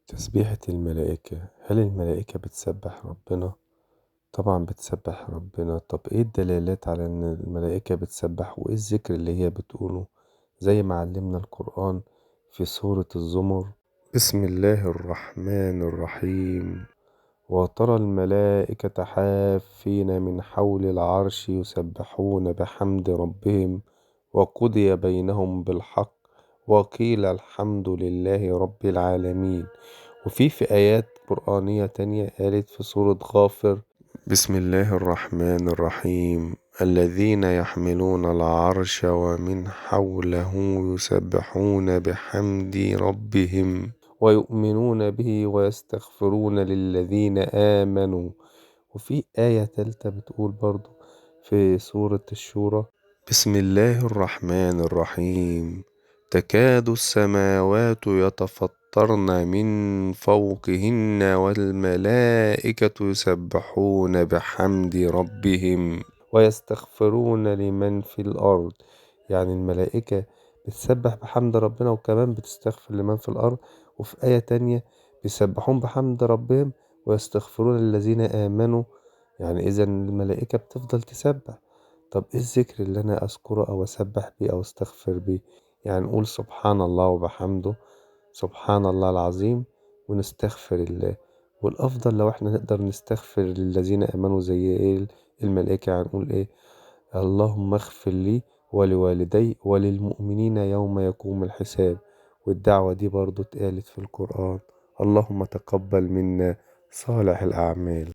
تسبيحة الملائكة، هل الملائكة بتسبح ربنا؟ طبعا بتسبح ربنا. طب ايه الدلالات على ان الملائكة بتسبح وايه الذكر اللي هي بتقوله؟ زي ما علمنا القرآن في سورة الزمر: بسم الله الرحمن الرحيم، وترى الملائكة حافين من حول العرش يسبحون بحمد ربهم وقضي بينهم بالحق وقيل الحمد لله رب العالمين. وفي آيات قرآنية تانية قالت في سورة غافر: بسم الله الرحمن الرحيم، الذين يحملون العرش ومن حوله يسبحون بحمد ربهم ويؤمنون به ويستغفرون للذين آمنوا. وفي آية تالتة بتقول برضو في سورة الشورى: بسم الله الرحمن الرحيم، تكاد السماوات يتفطرن من فوقهن والملائكة يسبحون بحمد ربهم ويستغفرون لمن في الأرض. يعني الملائكة بتسبح بحمد ربنا وكمان بتستغفر لمن في الأرض. وفي آية تانية: بيسبحون بحمد ربهم ويستغفرون للذين آمنوا. يعني إذا الملائكة بتفضل تسبح. طب إيه الذكر اللي أنا أذكره أو أسبح بيه أو أستغفر بيه؟ يعني نقول سبحان الله وبحمده، سبحان الله العظيم، ونستغفر الله. والأفضل لو إحنا نقدر نستغفر للذين آمنوا زي إيه الملائكة، هنقول إيه: اللهم اغفر لي ولوالدي وللمؤمنين يوم يقوم الحساب. والدعوة دي برضو اتقالت في القرآن: اللهم تقبل منا صالح الأعمال.